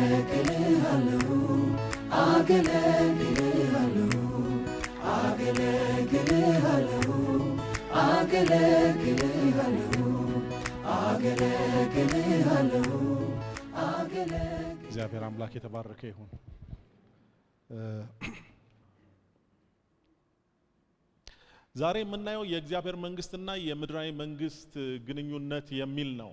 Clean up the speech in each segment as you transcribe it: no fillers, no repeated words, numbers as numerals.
አገለግልሃለሁ አገለግልሃለሁ አገለግልሃለሁ አገለግልሃለሁ አገለግልሃለሁ እግዚአብሔር አምላክ የተባረከ ይሁን። ዛሬ የምናየው የእግዚአብሔር መንግስትና የምድራዊ መንግስት ግንኙነት የሚል ነው።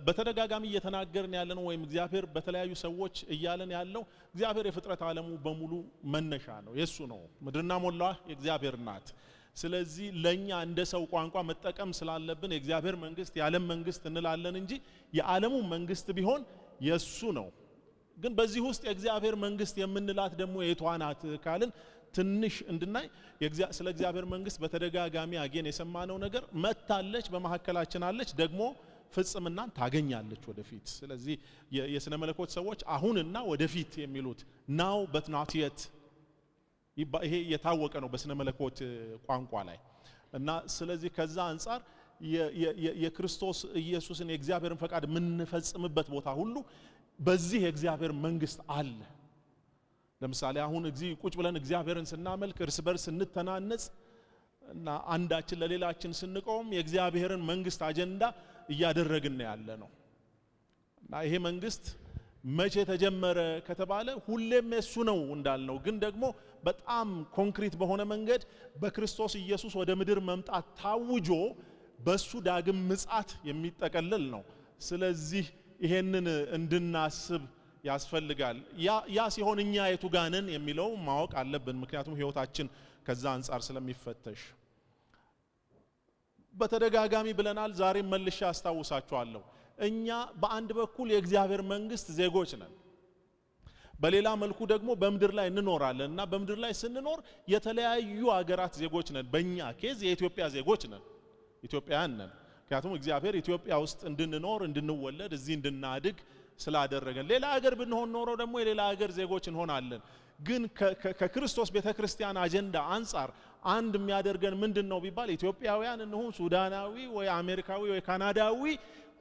በተደጋጋሚ እየተናገርን ያለነው ወይም እግዚአብሔር በተለያዩ ሰዎች እያለን ያለው እግዚአብሔር የፍጥረት ዓለሙ በሙሉ መነሻ ነው፣ የሱ ነው። ምድርና ሞላዋ የእግዚአብሔር ናት። ስለዚህ ለኛ እንደ ሰው ቋንቋ መጠቀም ስላለብን የእግዚአብሔር መንግስት የዓለም መንግስት እንላለን እንጂ የዓለሙ መንግስት ቢሆን የሱ ነው። ግን በዚህ ውስጥ የእግዚአብሔር መንግስት የምንላት ደግሞ የቷ ናት ካልን ትንሽ እንድናይ ስለ እግዚአብሔር መንግስት በተደጋጋሚ አገን የሰማነው ነገር መታለች፣ በመሐከላችን አለች፣ ደግሞ ፍጽምናን ታገኛለች ወደፊት። ስለዚህ የስነ መለኮት ሰዎች አሁንና ወደፊት የሚሉት ናው በት ናት የት ይሄ የታወቀ ነው በስነ መለኮት ቋንቋ ላይ እና ስለዚህ ከዛ አንፃር የክርስቶስ ኢየሱስን የእግዚአብሔርን ፈቃድ የምንፈጽምበት ቦታ ሁሉ በዚህ የእግዚአብሔር መንግስት አለ። ለምሳሌ አሁን እዚህ ቁጭ ብለን እግዚአብሔርን ስናመልክ እርስ በርስ ስንተናነጽ እና አንዳችን ለሌላችን ስንቆም የእግዚአብሔርን መንግስት አጀንዳ እያደረግን ያለ ነው። እና ይሄ መንግስት መቼ ተጀመረ ከተባለ ሁሌም እሱ ነው እንዳልነው፣ ግን ደግሞ በጣም ኮንክሪት በሆነ መንገድ በክርስቶስ ኢየሱስ ወደ ምድር መምጣት ታውጆ በሱ ዳግም ምጽአት የሚጠቀለል ነው። ስለዚህ ይሄንን እንድናስብ ያስፈልጋል። ያ ሲሆን እኛ የቱ ጋር ነን የሚለው ማወቅ አለብን፣ ምክንያቱም ህይወታችን ከዛ አንፃር ስለሚፈተሽ። በተደጋጋሚ ብለናል፣ ዛሬ መልሼ አስታውሳችኋለሁ። እኛ በአንድ በኩል የእግዚአብሔር መንግስት ዜጎች ነን፣ በሌላ መልኩ ደግሞ በምድር ላይ እንኖራለን እና በምድር ላይ ስንኖር የተለያዩ ሀገራት ዜጎች ነን። በእኛ ኬዝ የኢትዮጵያ ዜጎች ነን፣ ኢትዮጵያውያን ነን። ምክንያቱም እግዚአብሔር ኢትዮጵያ ውስጥ እንድንኖር እንድንወለድ እዚህ እንድናድግ ስላደረገን። ሌላ ሀገር ብንሆን ኖሮ ደግሞ የሌላ ሀገር ዜጎች እንሆናለን። ግን ከክርስቶስ ቤተክርስቲያን አጀንዳ አንፃር አንድ የሚያደርገን ምንድነው ቢባል ኢትዮጵያውያን እንሁን ሱዳናዊ ወይ አሜሪካዊ ወይ ካናዳዊ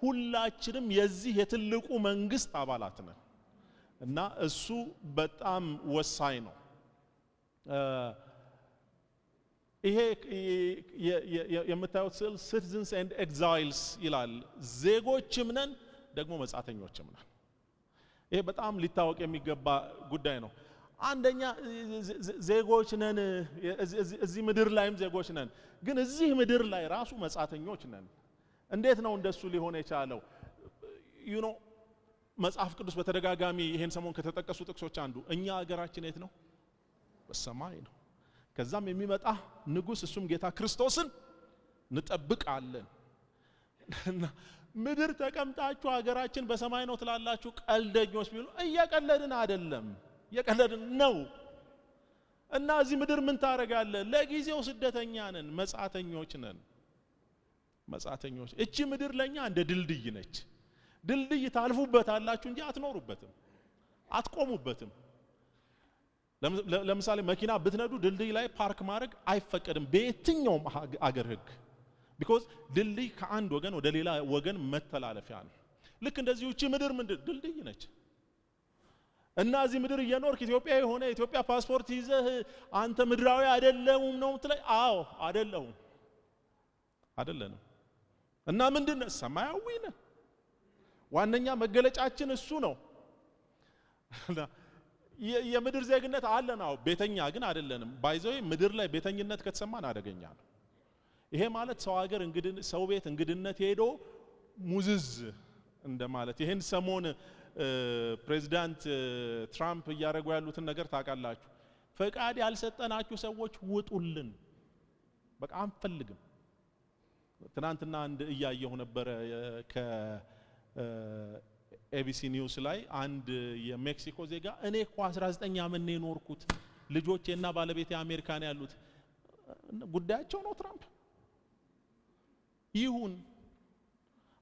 ሁላችንም የዚህ የትልቁ መንግስት አባላት ነን እና እሱ በጣም ወሳኝ ነው። ይሄ የምታዩት ስዕል citizens and exiles ይላል። ዜጎችም ነን ደግሞ መጻተኞችም ነን። ይሄ በጣም ሊታወቅ የሚገባ ጉዳይ ነው። አንደኛ ዜጎች ነን፣ እዚህ ምድር ላይም ዜጎች ነን፣ ግን እዚህ ምድር ላይ ራሱ መጻተኞች ነን። እንዴት ነው እንደሱ ሊሆን የቻለው? መጽሐፍ ቅዱስ በተደጋጋሚ ይሄን ሰሞን ከተጠቀሱ ጥቅሶች አንዱ እኛ ሀገራችን የት ነው? በሰማይ ነው። ከዛም የሚመጣ ንጉስ እሱም ጌታ ክርስቶስን እንጠብቃለን። ምድር ተቀምጣችሁ ሀገራችን በሰማይ ነው ትላላችሁ ቀልደኞች ቢሉ እየቀለድን አይደለም፣ እየቀለድን ነው። እና እዚህ ምድር ምን ታረጋለህ? ለጊዜው ስደተኛ ነን፣ መጻተኞች ነን። መጻተኞች። እቺ ምድር ለኛ እንደ ድልድይ ነች። ድልድይ ታልፉበታላችሁ እንጂ አትኖሩበትም፣ አትቆሙበትም። ለምሳሌ መኪና ብትነዱ ድልድይ ላይ ፓርክ ማድረግ አይፈቀድም በየትኛውም አገር ህግ። because ድልድይ ከአንድ ወገን ወደ ሌላ ወገን መተላለፊያ ነው። ልክ እንደዚህ እቺ ምድር ምንድን ድልድይ ነች። እና እዚህ ምድር እየኖርክ ኢትዮጵያዊ ሆነ ኢትዮጵያ ፓስፖርት ይዘህ አንተ ምድራዊ አይደለሁም ነው የምትለኝ? አዎ አይደለሁም፣ አይደለንም። እና ምንድነው? ሰማያዊ ነን። ዋነኛ መገለጫችን እሱ ነው። የምድር ዜግነት አለን፣ አዎ። ቤተኛ ግን አይደለንም። ባይዘው ምድር ላይ ቤተኝነት ከተሰማን አደገኛ ነው። ይሄ ማለት ሰው ሀገር ሰው ቤት እንግድነት ሄዶ ሙዝዝ እንደማለት። ይሄን ሰሞን ፕሬዝዳንት ትራምፕ እያደረጉ ያሉትን ነገር ታውቃላችሁ። ፈቃድ ያልሰጠናችሁ ሰዎች ውጡልን፣ በቃ አንፈልግም። ትናንትና አንድ እያየሁ ነበር ከኤቢሲ ኒውስ ላይ አንድ የሜክሲኮ ዜጋ እኔ እኮ 19 ዓመት ነው የኖርኩት፣ ልጆቼና ባለቤቴ አሜሪካ ነው ያሉት። ጉዳያቸው ነው ትራምፕ ይሁን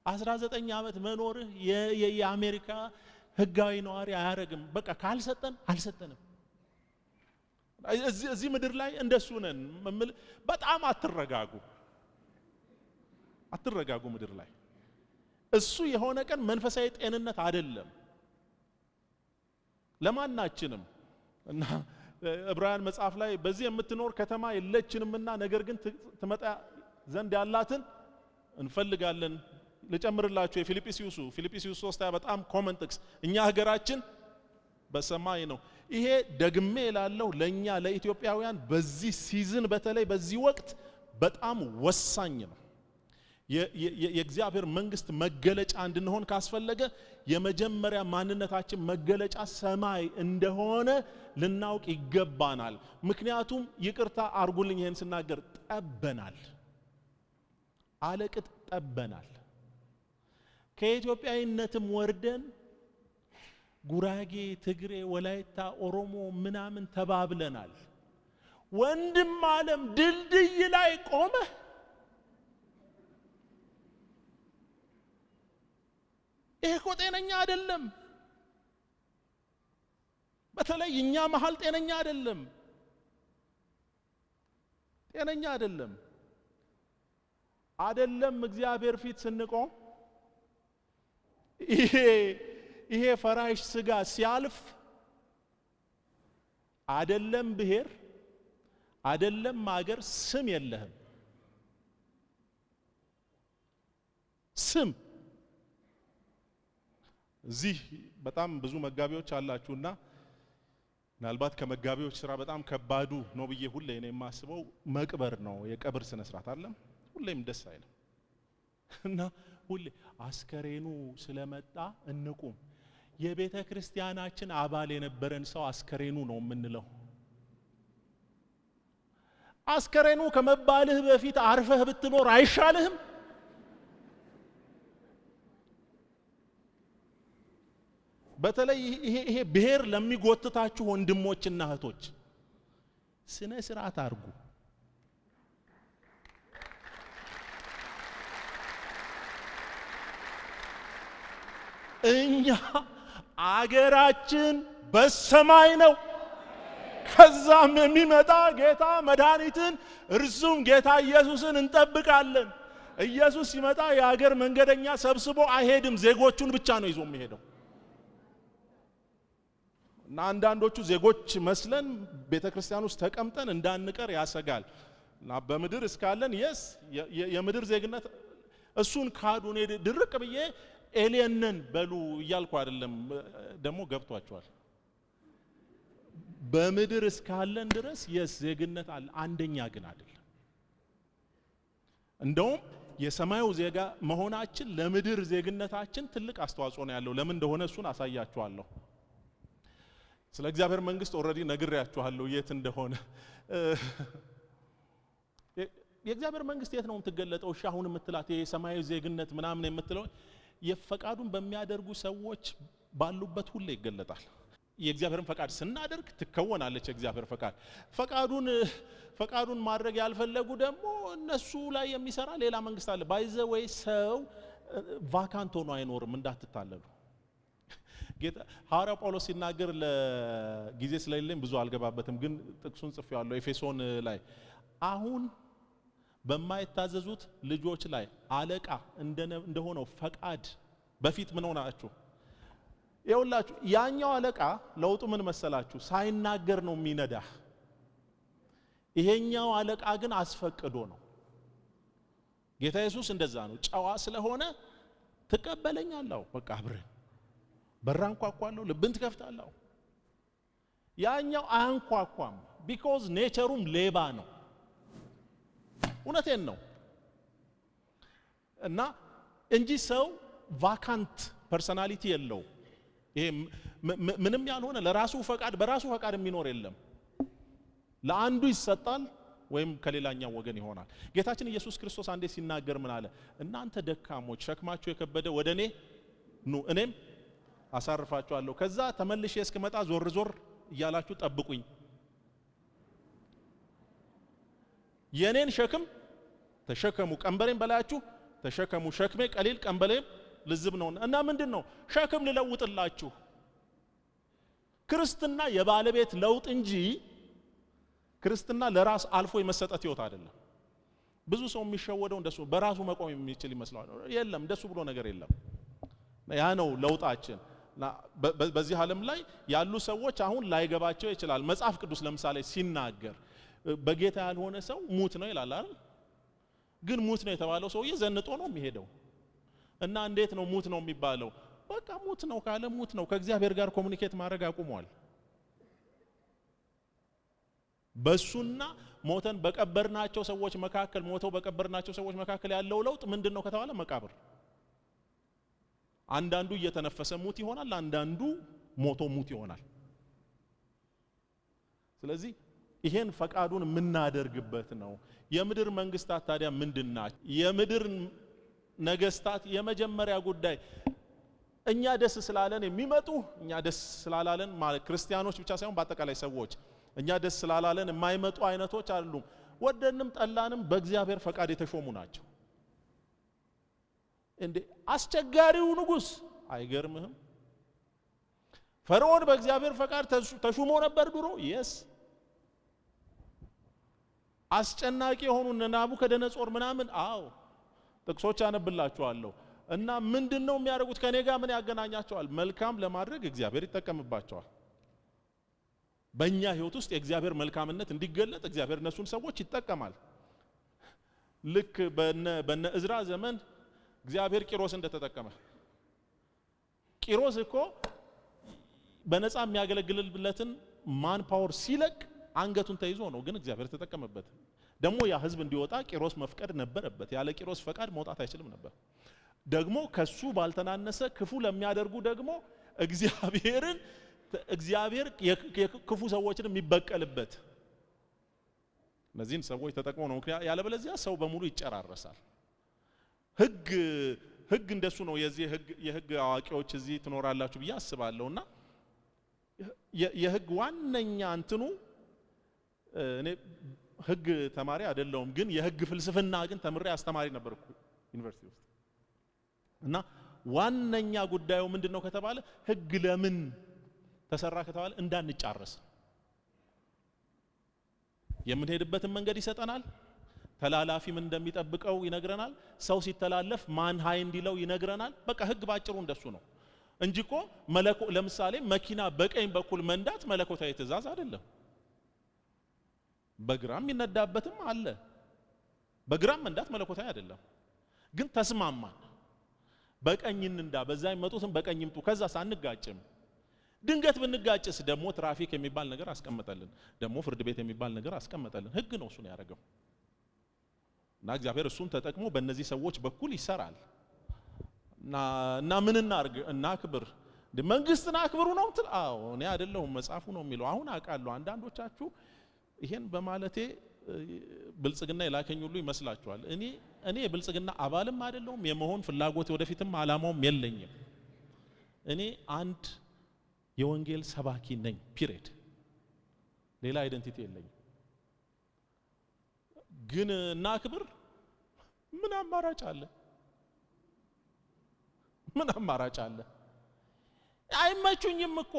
19 ዓመት መኖርህ የአሜሪካ ህጋዊ ነዋሪ አያረግም። በቃ ካልሰጠን አልሰጠንም። እዚህ ምድር ላይ እንደሱ ነን። በጣም አትረጋጉ ምድር ላይ። እሱ የሆነ ቀን መንፈሳዊ ጤንነት አይደለም ለማናችንም። እና ዕብራውያን መጽሐፍ ላይ በዚህ የምትኖር ከተማ የለችንምና ነገር ግን ትመጣ ዘንድ ያላትን እንፈልጋለን። ልጨምርላችሁ የፊልጵስዩስ 3 በጣም ኮመን ጥቅስ፣ እኛ ሀገራችን በሰማይ ነው። ይሄ ደግሜ ላለው ለኛ ለኢትዮጵያውያን በዚህ ሲዝን በተለይ በዚህ ወቅት በጣም ወሳኝ ነው። የእግዚአብሔር መንግስት መገለጫ እንድንሆን ካስፈለገ የመጀመሪያ ማንነታችን መገለጫ ሰማይ እንደሆነ ልናውቅ ይገባናል። ምክንያቱም ይቅርታ አርጉልኝ ይሄን ስናገር ጠበናል፣ አለቅጥ ጠበናል። ከኢትዮጵያዊነትም ወርደን ጉራጌ፣ ትግሬ፣ ወላይታ፣ ኦሮሞ ምናምን ተባብለናል። ወንድም ዓለም ድልድይ ላይ ቆመ ይሄ እኮ ጤነኛ አይደለም። በተለይ እኛ መሃል ጤነኛ አይደለም፣ ጤነኛ አይደለም። አይደለም እግዚአብሔር ፊት ስንቆም ይሄ ፈራሽ ስጋ ሲያልፍ አይደለም ብሔር አይደለም አገር ስም የለህም። ስም እዚህ በጣም ብዙ መጋቢዎች አላችሁና ምናልባት ከመጋቢዎች ስራ በጣም ከባዱ ነው ብዬ ሁሌ እኔ የማስበው መቅበር ነው። የቀብር ስነ ስርዓት አለ፣ ሁሌም ደስ አይልም እና ሁሌ አስከሬኑ ስለመጣ እንቁም። የቤተ ክርስቲያናችን አባል የነበረን ሰው አስከሬኑ ነው የምንለው። አስከሬኑ ከመባልህ በፊት አርፈህ ብትኖር አይሻልህም? በተለይ ይሄ ብሔር ለሚጎትታችሁ ወንድሞችና እህቶች ስነ ስርዓት አርጉ። እኛ አገራችን በሰማይ ነው። ከዛም የሚመጣ ጌታ መድኃኒትን እርሱም ጌታ ኢየሱስን እንጠብቃለን። ኢየሱስ ሲመጣ የአገር መንገደኛ ሰብስቦ አይሄድም፣ ዜጎቹን ብቻ ነው ይዞ የሚሄደው። እና አንዳንዶቹ ዜጎች መስለን ቤተክርስቲያን ውስጥ ተቀምጠን እንዳንቀር ያሰጋል። እና በምድር እስካለን የምድር ዜግነት እሱን ካዱ። እኔ ድርቅ ብዬ ኤሊየንን በሉ እያልኩ አይደለም፣ ደግሞ ገብቷቸዋል። በምድር እስካለን ድረስ ዜግነት አለ፣ አንደኛ ግን አይደለም። እንደውም የሰማዩ ዜጋ መሆናችን ለምድር ዜግነታችን ትልቅ አስተዋጽኦ ነው ያለው። ለምን እንደሆነ እሱን አሳያችኋለሁ። ስለ እግዚአብሔር መንግስት ኦሬዲ ነግሬያችኋለሁ የት እንደሆነ። የእግዚአብሔር መንግስት የት ነው የምትገለጠው? እሺ አሁን የምትላት የሰማያዊ ዜግነት ምናምን የምትለው የፈቃዱን በሚያደርጉ ሰዎች ባሉበት ሁሉ ይገለጣል። የእግዚአብሔርን ፈቃድ ስናደርግ ትከወናለች የእግዚአብሔር ፈቃድ። ፈቃዱን ማድረግ ያልፈለጉ ደግሞ እነሱ ላይ የሚሰራ ሌላ መንግስት አለ። ባይዘ ወይ ሰው ቫካንት ሆኖ አይኖርም፣ እንዳትታለሉ። ጌታ ሐዋርያው ጳውሎስ ሲናገር ለጊዜ ስለሌለኝ ብዙ አልገባበትም፣ ግን ጥቅሱን ጽፌዋለሁ ኤፌሶን ላይ አሁን በማይታዘዙት ልጆች ላይ አለቃ እንደሆነው ፈቃድ በፊት ምን ሆናችሁ? ይኸውላችሁ ያኛው አለቃ ለውጡ ምን መሰላችሁ? ሳይናገር ነው የሚነዳህ። ይሄኛው አለቃ ግን አስፈቅዶ ነው። ጌታ ኢየሱስ እንደዛ ነው። ጨዋ ስለሆነ ትቀበለኛለህ፣ በቃ አብረን በራን ቋቋለሁ፣ ልብን ትከፍታለህ። ያኛው አያንኳኳም፣ ቢኮዝ ኔቸሩም ሌባ ነው። እውነቴን ነው። እና እንጂ ሰው ቫካንት ፐርሰናሊቲ የለው። ይሄ ምንም ያልሆነ ለራሱ ፈቃድ በራሱ ፈቃድ የሚኖር የለም። ለአንዱ ይሰጣል ወይም ከሌላኛው ወገን ይሆናል። ጌታችን ኢየሱስ ክርስቶስ አንዴ ሲናገር ምን አለ? እናንተ ደካሞች ሸክማችሁ የከበደ ወደኔ ኑ እኔም አሳርፋችኋለሁ። ከዛ ተመልሼ እስክመጣ ዞር ዞር እያላችሁ ጠብቁኝ። የኔን ሸክም ተሸከሙ፣ ቀንበሬን በላያችሁ ተሸከሙ። ሸክሜ ቀሊል ቀንበሬም ልዝብ ነው። እና ምንድነው ሸክም ልለውጥላችሁ። ክርስትና የባለቤት ለውጥ እንጂ ክርስትና ለራስ አልፎ የመሰጠት ህይወት አይደለም። ብዙ ሰው የሚሸወደው እንደሱ በራሱ መቆም የሚችል ይመስላል። የለም እንደሱ ብሎ ነገር የለም። ያ ነው ለውጣችን። በዚህ ዓለም ላይ ያሉ ሰዎች አሁን ላይገባቸው ይችላል። መጽሐፍ ቅዱስ ለምሳሌ ሲናገር በጌታ ያልሆነ ሰው ሙት ነው ይላል አይደል? ግን ሙት ነው የተባለው ሰውዬ ዘንጦ ነው የሚሄደው። እና እንዴት ነው ሙት ነው የሚባለው? በቃ ሙት ነው ካለ ሙት ነው። ከእግዚአብሔር ጋር ኮሙኒኬት ማድረግ አቁሟል። በሱና ሞተን በቀበርናቸው ሰዎች መካከል ሞተው በቀበርናቸው ሰዎች መካከል ያለው ለውጥ ምንድነው ከተባለ መቃብር። አንዳንዱ እየተነፈሰ ሙት ይሆናል፣ አንዳንዱ ሞቶ ሙት ይሆናል። ስለዚህ ይሄን ፈቃዱን የምናደርግበት ነው። የምድር መንግስታት ታዲያ ምንድናቸው? የምድር ነገስታት የመጀመሪያ ጉዳይ እኛ ደስ ስላለን የሚመጡ እኛ ደስ ስላላለን ማለት ክርስቲያኖች ብቻ ሳይሆን በአጠቃላይ ሰዎች እኛ ደስ ስላላለን የማይመጡ አይነቶች አይደሉም። ወደንም ጠላንም በእግዚአብሔር ፈቃድ የተሾሙ ናቸው። እንዴ አስቸጋሪው ንጉስ አይገርምህም? ፈርዖን በእግዚአብሔር ፈቃድ ተሾሞ ነበር ድሮ። yes አስጨናቂ የሆኑ ናቡከደነጾር ምናምን አዎ ጥቅሶች አነብላችኋለሁ። እና ምንድነው የሚያደርጉት? ከኔ ጋር ምን ያገናኛቸዋል? መልካም ለማድረግ እግዚአብሔር ይጠቀምባቸዋል። በእኛ ህይወት ውስጥ የእግዚአብሔር መልካምነት እንዲገለጥ እግዚአብሔር እነሱን ሰዎች ይጠቀማል። ልክ በነ እዝራ ዘመን እግዚአብሔር ቂሮስ እንደተጠቀመ። ቂሮስ እኮ በነፃ የሚያገለግልለትን ማን ፓወር ሲለቅ አንገቱን ተይዞ ነው፣ ግን እግዚአብሔር ተጠቀመበት። ደግሞ ያ ህዝብ እንዲወጣ ቂሮስ መፍቀድ ነበረበት። ያለ ቂሮስ ፈቃድ መውጣት አይችልም ነበር። ደግሞ ከሱ ባልተናነሰ ክፉ ለሚያደርጉ ደግሞ እግዚአብሔር የክፉ ሰዎችን የሚበቀልበት እነዚህን ሰዎች ተጠቅሞ ነው። ያለበለዚያ ሰው በሙሉ ይጨራረሳል። ህግ እንደሱ ነው። የህግ አዋቂዎች እዚህ ትኖራላችሁ ብዬ አስባለሁና የህግ ዋነኛ እንትኑ እኔ ህግ ተማሪ አይደለሁም፣ ግን የህግ ፍልስፍና ግን ተምሬ አስተማሪ ነበርኩ ዩኒቨርሲቲ ውስጥ። እና ዋነኛ ጉዳዩ ምንድነው ከተባለ ህግ ለምን ተሰራ ከተባለ እንዳንጫረስ የምንሄድበትን መንገድ ይሰጠናል። ተላላፊ ምን እንደሚጠብቀው ይነግረናል። ሰው ሲተላለፍ ማን ሃይ እንዲለው ይነግረናል። በቃ ህግ ባጭሩ እንደሱ ነው እንጂ እኮ ለምሳሌ መኪና በቀኝ በኩል መንዳት መለኮታዊ ትእዛዝ አይደለም። በግራም ይነዳበትም አለ። በግራም መንዳት መለኮታዊ አይደለም። ግን ተስማማን፣ በቀኝ እንንዳ፣ በዛ ይመጡትን በቀኝ ይምጡ፣ ከዛ ሳንጋጭም። ድንገት ብንጋጭስ ደግሞ ትራፊክ የሚባል ነገር አስቀመጠልን፣ ደግሞ ፍርድ ቤት የሚባል ነገር አስቀመጠልን። ህግ ነው እሱን ያደረገው። እና እግዚአብሔር እሱን ተጠቅሞ በእነዚህ ሰዎች በኩል ይሰራል። እና ምን እናርግ? እናክብር። መንግስትን አክብሩ ነው እንትን። አዎ እኔ አይደለሁም መጽሐፉ ነው የሚለው። አሁን አውቃለሁ አንዳንዶቻችሁ ይሄን በማለቴ ብልጽግና የላከኝ ሁሉ ይመስላችኋል። እኔ የብልጽግና አባልም አይደለሁም፣ የመሆን ፍላጎት ወደፊትም አላማውም የለኝም። እኔ አንድ የወንጌል ሰባኪ ነኝ ፒሪየድ። ሌላ አይደንቲቲ የለኝም። ግን እናክብር። ምን አማራጭ አለ? ምን አማራጭ አለ? አይመቹኝም እኮ።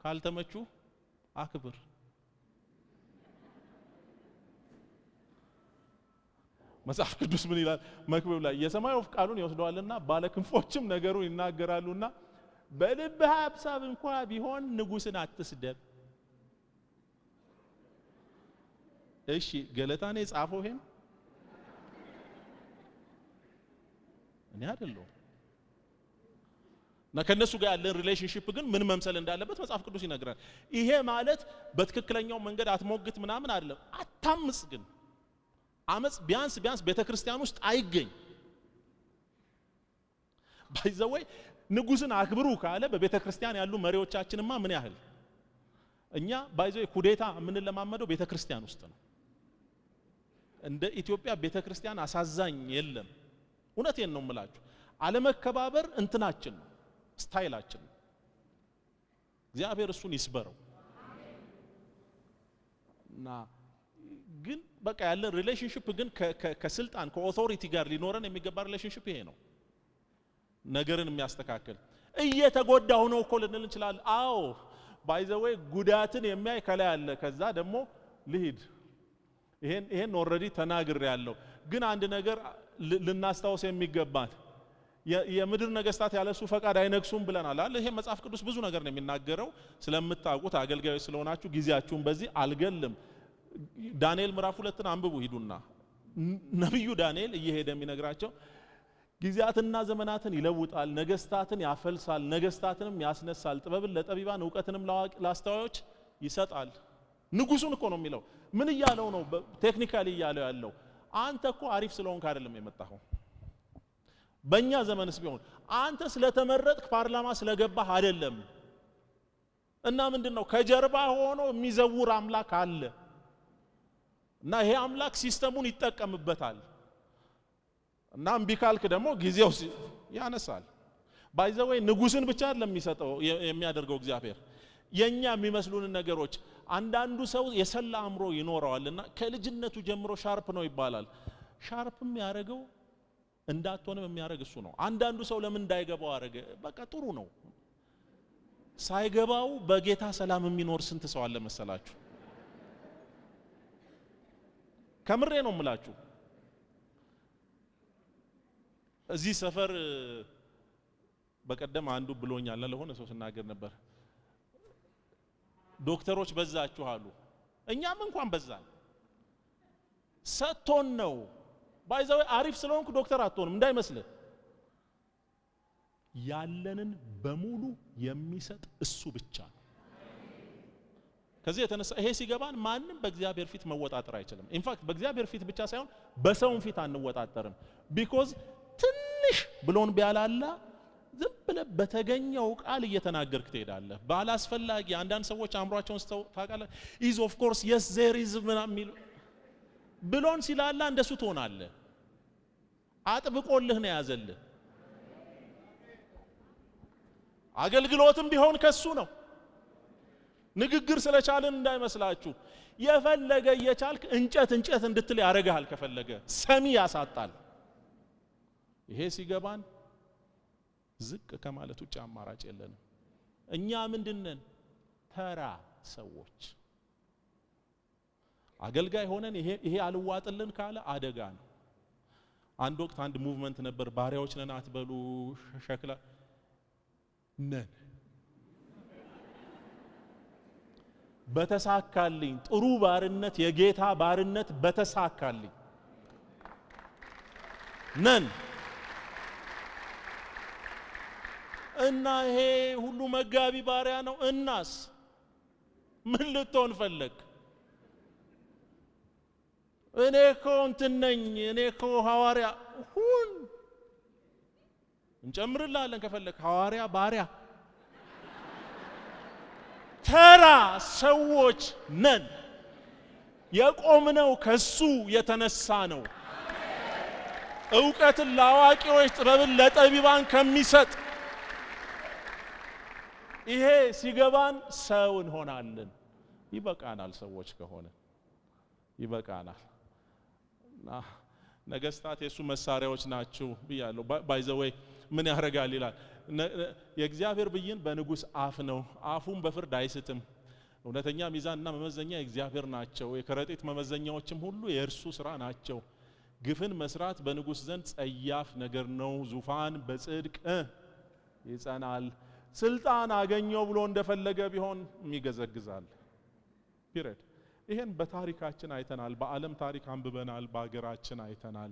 ካልተመቹ አክብር። መጽሐፍ ቅዱስ ምን ይላል? መክብብ ላይ የሰማይ ወፍ ቃሉን ይወስደዋልና ባለክንፎችም ነገሩን ይናገራሉና በልብህ ሐሳብ እንኳን ቢሆን ንጉስን አትስደብ። እሺ ገለታኔ ጻፈው ይሄን እኔ አይደለሁ። እና ከነሱ ጋር ያለን ሪሌሽንሺፕ ግን ምን መምሰል እንዳለበት መጽሐፍ ቅዱስ ይነግራል። ይሄ ማለት በትክክለኛው መንገድ አትሞግት ምናምን አይደለም። አታምጽ ግን አመጽ ቢያንስ ቤተክርስቲያን ውስጥ አይገኝ። ባይዘወይ ንጉስን አክብሩ ካለ በቤተክርስቲያን ያሉ መሪዎቻችንማ ምን ያህል እኛ ባይዘወይ ኩዴታ የምንለማመደው ቤተክርስቲያን ውስጥ ነው። እንደ ኢትዮጵያ ቤተክርስቲያን አሳዛኝ የለም። እውነቴን ነው የምላችሁ። አለመከባበር እንትናችን ነው፣ ስታይላችን ነው። እግዚአብሔር እሱን ይስበረው። እና ግን በቃ ያለ ሪሌሽንሺፕ ግን ከስልጣን ከኦቶሪቲ ጋር ሊኖረን የሚገባ ሪሌሽንሺፕ ይሄ ነው። ነገርን የሚያስተካክል እየተጎዳው ነው እኮ ልንል እንችላለን። አዎ ባይ ዘ ዌይ ጉዳትን የሚያይ ከላይ አለ። ከዛ ደግሞ ልሂድ ይሄን ኦሬዲ ተናግሬ ያለው ግን አንድ ነገር ልናስታውስ የሚገባን የምድር ነገስታት ያለሱ ፈቃድ አይነግሱም ብለናል አይደል? ይሄ መጽሐፍ ቅዱስ ብዙ ነገር ነው የሚናገረው። ስለምታውቁት አገልጋዮች ስለሆናችሁ ጊዜያችሁን በዚህ አልገልም። ዳንኤል ምዕራፍ 2ን አንብቡ ሂዱና። ነብዩ ዳንኤል እየሄደ የሚነግራቸው ጊዜያትና ዘመናትን ይለውጣል፣ ነገስታትን ያፈልሳል፣ ነገስታትንም ያስነሳል፣ ጥበብን ለጠቢባን ዕውቀትንም ለአስተዋዮች ይሰጣል። ንጉሱን እኮ ነው የሚለው። ምን እያለው ነው? ቴክኒካሊ እያለው ያለው አንተ እኮ አሪፍ ስለሆንክ አይደለም የመጣኸው። በእኛ ዘመንስ ቢሆን አንተ ስለተመረጥክ ፓርላማ ስለገባህ አይደለም። እና ምንድነው ከጀርባ ሆኖ የሚዘውር አምላክ አለ እና ይሄ አምላክ ሲስተሙን ይጠቀምበታል። እና እምቢ ካልክ ደግሞ ጊዜው ያነሳል። ባይ ዘ ዌይ ንጉስን ብቻ አይደለም የሚሰጠው የሚያደርገው እግዚአብሔር የኛ የሚመስሉን ነገሮች። አንዳንዱ ሰው የሰላ አእምሮ ይኖረዋልና ከልጅነቱ ጀምሮ ሻርፕ ነው ይባላል። ሻርፕም ያደረገው እንዳትሆንም የሚያደርግ እሱ ነው። አንዳንዱ ሰው ለምን እንዳይገባው አረገ? በቃ ጥሩ ነው። ሳይገባው በጌታ ሰላም የሚኖር ስንት ሰው አለ መሰላችሁ? ከምሬ ነው የምላችሁ። እዚህ ሰፈር በቀደም አንዱ ብሎኛል ለሆነ ሰው ስናገር ነበር። ዶክተሮች በዛችሁ አሉ። እኛም እንኳን በዛን ሰጥቶን ነው። ባይዘው አሪፍ ስለሆንኩ ዶክተር አትሆንም እንዳይመስልህ። ያለንን በሙሉ የሚሰጥ እሱ ብቻ ነው። ከዚህ የተነሳ ይሄ ሲገባን ማንም በእግዚአብሔር ፊት መወጣጠር አይችልም። ኢንፋክት በእግዚአብሔር ፊት ብቻ ሳይሆን በሰውም ፊት አንወጣጠርም። ቢኮዝ ትንሽ ብሎን ቢያላላ ዝም ብለህ በተገኘው ቃል እየተናገርክ ትሄዳለህ። ባላስፈላጊ አንዳንድ ሰዎች አእምሯቸውን ታውቃለህ ኢዝ ኦፍ ኮርስ yes there is ምናምን ብሎን ሲላላ እንደሱ ትሆናለህ። አጥብቆልህ ነው ያዘልህ። አገልግሎትም ቢሆን ከሱ ነው። ንግግር ስለቻልን እንዳይመስላችሁ። የፈለገ እየቻልክ እንጨት እንድትል ያረጋል። ከፈለገ ሰሚ ያሳጣል። ይሄ ሲገባን ዝቅ ከማለት ውጭ አማራጭ የለንም። እኛ ምንድነን? ተራ ሰዎች። አገልጋይ ሆነን ይሄ አልዋጥልን ካለ አደጋ ነው። አንድ ወቅት አንድ ሙቭመንት ነበር። ባሪያዎች ነን አትበሉ፣ ሸክላ ነን። በተሳካልኝ ጥሩ ባርነት፣ የጌታ ባርነት በተሳካልኝ ነን። እና ይሄ ሁሉ መጋቢ ባሪያ ነው። እናስ ምን ልትሆን ፈለግ? እኔ እኮ እንትን ነኝ፣ እኔ እኮ ሐዋርያ ሁን። እንጨምርላለን ከፈለግ ሐዋርያ ባሪያ። ተራ ሰዎች ነን። የቆምነው ከሱ የተነሳ ነው። ዕውቀትን ለአዋቂዎች ጥበብን ለጠቢባን ከሚሰጥ ይሄ ሲገባን ሰው እንሆናለን። ይበቃናል። ሰዎች ከሆነ ይበቃናል። ነገስታት የሱ መሳሪያዎች ናቸው ብያለሁ። ባይ ዘ ዌይ ምን ያረጋል ይላል? የእግዚአብሔር ብይን በንጉስ አፍ ነው፣ አፉም በፍርድ አይስትም። እውነተኛ ሚዛንና መመዘኛ የእግዚአብሔር ናቸው፣ የከረጢት መመዘኛዎችም ሁሉ የእርሱ ስራ ናቸው። ግፍን መስራት በንጉስ ዘንድ ጸያፍ ነገር ነው፣ ዙፋን በጽድቅ ይጸናል። ስልጣን አገኘው ብሎ እንደፈለገ ቢሆን የሚገዘግዛል። ፒሪድ። ይሄን በታሪካችን አይተናል፣ በዓለም ታሪክ አንብበናል፣ በአገራችን አይተናል።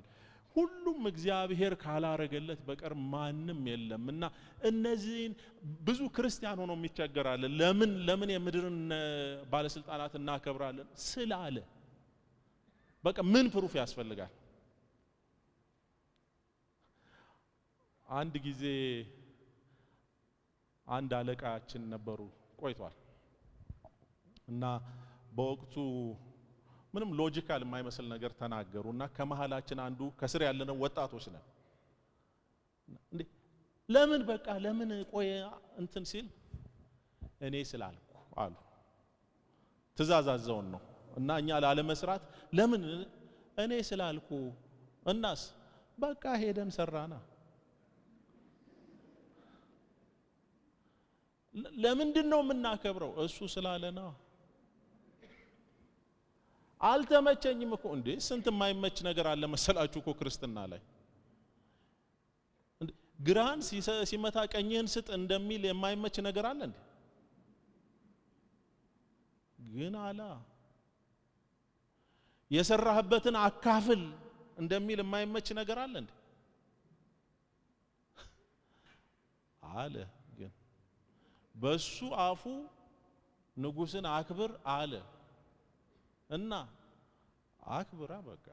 ሁሉም እግዚአብሔር ካላረገለት በቀር ማንም የለም። እና እነዚህን ብዙ ክርስቲያን ሆኖ የሚቸገራል። ለምን የምድርን ባለስልጣናት እናከብራለን ስላለ በቃ ምን ፕሩፍ ያስፈልጋል? አንድ ጊዜ አንድ አለቃችን ነበሩ፣ ቆይቷል እና በወቅቱ ምንም ሎጂካል የማይመስል ነገር ተናገሩና ከመሃላችን አንዱ ከስር ያለነው ወጣቶች ነን እንዴ ለምን ቆየ እንትን ሲል እኔ ስላልኩ አሉ። ትእዛዛዘውን ነው እና እኛ ላለመስራት ለምን እኔ ስላልኩ እናስ በቃ ሄደን ሰራና። ለምንድን ነው የምናከብረው? እሱ ስላለና። አልተመቸኝም እኮ እንዴ ስንት የማይመች ነገር አለ መሰላችሁ እኮ ክርስትና ላይ ግራን ሲመታ ቀኝህን ስጥ እንደሚል የማይመች ነገር አለ እንዴ ግን አላ የሰራህበትን አካፍል እንደሚል የማይመች ነገር አለ እንዴ አለ ግን በሱ አፉ ንጉስን አክብር አለ እና አክብራ በቃ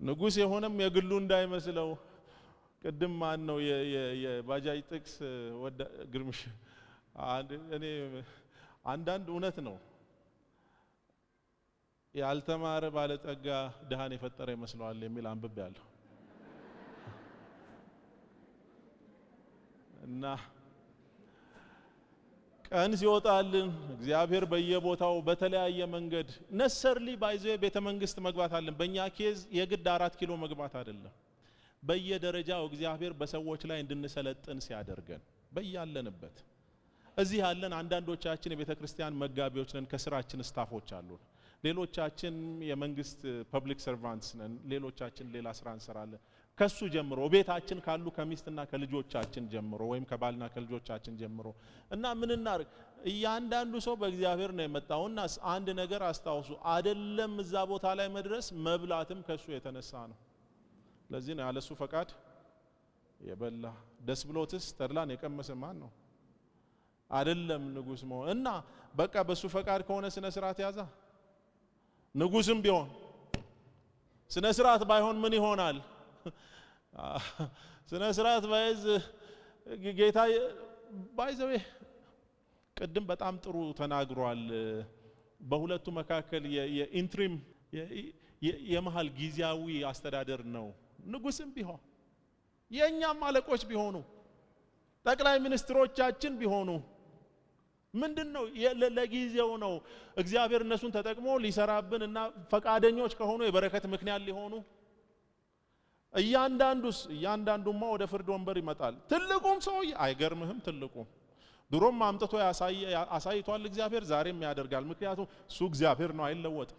ንጉስ የሆነም የግሉ እንዳይመስለው ቅድም ማን ነው የባጃጅ ጥቅስ ወደ ግርምሽ እኔ አንዳንድ እውነት ነው ያልተማረ ባለጠጋ ድሃን የፈጠረ ይመስለዋል የሚል አንብቤያለሁ እና ቀን ሲወጣልን እግዚአብሔር በየቦታው በተለያየ መንገድ ነሰርሊ ባይዘው ቤተ መንግስት መግባት አለን በእኛ ኬዝ የግድ 4 ኪሎ መግባት አይደለም በየደረጃው እግዚአብሔር በሰዎች ላይ እንድንሰለጥን ሲያደርገን በያለንበት እዚህ ያለን አንዳንዶቻችን የቤተ ክርስቲያን መጋቢዎች ነን ከስራችን ስታፎች አሉን ሌሎቻችን የመንግስት ፐብሊክ ሰርቫንትስ ነን ሌሎቻችን ሌላ ስራ እንሰራለን ከሱ ጀምሮ ቤታችን ካሉ ከሚስትና ከልጆቻችን ጀምሮ ወይም ከባልና ከልጆቻችን ጀምሮ እና ምን እናርግ እያንዳንዱ ሰው በእግዚአብሔር ነው የመጣውና አንድ ነገር አስተዋውሱ አይደለም እዛ ቦታ ላይ መድረስ መብላትም ከሱ የተነሳ ነው ለዚህ ነው ያለሱ ፈቃድ የበላ ደስ ብሎትስ ተድላን የቀመሰ ማን ነው አይደለም ንጉስ መሆን እና በቃ በሱ ፈቃድ ከሆነ ስነ ስርዓት ያዛ ንጉስም ቢሆን ስነ ስርዓት ባይሆን ምን ይሆናል ስነ ስርዓት ባይዝ ጌታ ባይዘው ቅድም በጣም ጥሩ ተናግሯል በሁለቱ መካከል የኢንትሪም የመሃል ጊዜያዊ አስተዳደር ነው ንጉስም ቢሆን የኛም አለቆች ቢሆኑ ጠቅላይ ሚኒስትሮቻችን ቢሆኑ ምንድነው ለጊዜው ነው እግዚአብሔር እነሱን ተጠቅሞ ሊሰራብንና ፈቃደኞች ከሆኑ የበረከት ምክንያት ሊሆኑ እያንዳንዱማ ወደ ፍርድ ወንበር ይመጣል ትልቁም ሰው አይገርምህም ትልቁም ድሮም አምጥቶ ያሳይቷል እግዚአብሔር ዛሬም ያደርጋል ምክንያቱም እሱ እግዚአብሔር ነው አይለወጥም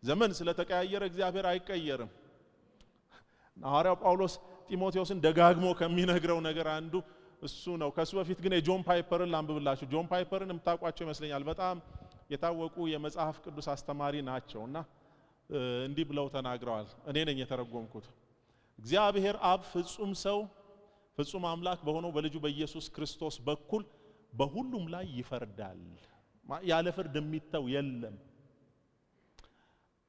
ዘመን ስለተቀያየረ እግዚአብሔር አይቀየርም ሐዋርያው ጳውሎስ ጢሞቴዎስን ደጋግሞ ከሚነግረው ነገር አንዱ እሱ ነው ከሱ በፊት ግን የጆን ፓይፐርን ላንብብላችሁ ጆን ፓይፐርን የምታውቋቸው ይመስለኛል በጣም የታወቁ የመጽሐፍ ቅዱስ አስተማሪ ናቸውና እንዲህ ብለው ተናግረዋል እኔ ነኝ የተረጎምኩት እግዚአብሔር አብ ፍጹም ሰው ፍጹም አምላክ በሆነው በልጁ በኢየሱስ ክርስቶስ በኩል በሁሉም ላይ ይፈርዳል ያለ ፍርድ የሚተው የለም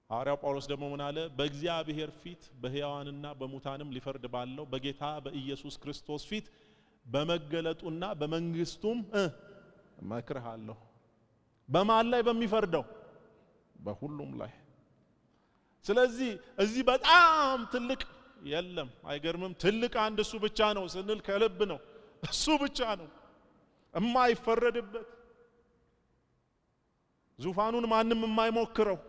ሐዋርያው ጳውሎስ ደግሞ ምን አለ በእግዚአብሔር ፊት በሕያዋንና በሙታንም ሊፈርድ ባለው በጌታ በኢየሱስ ክርስቶስ ፊት በመገለጡና በመንግስቱም መክርሃለሁ በማን ላይ በሚፈርደው በሁሉም ላይ ስለዚህ እዚህ በጣም ትልቅ የለም አይገርምም ትልቅ አንድ እሱ ብቻ ነው ስንል ከልብ ነው እሱ ብቻ ነው የማይፈረድበት ዙፋኑን ማንም የማይሞክረው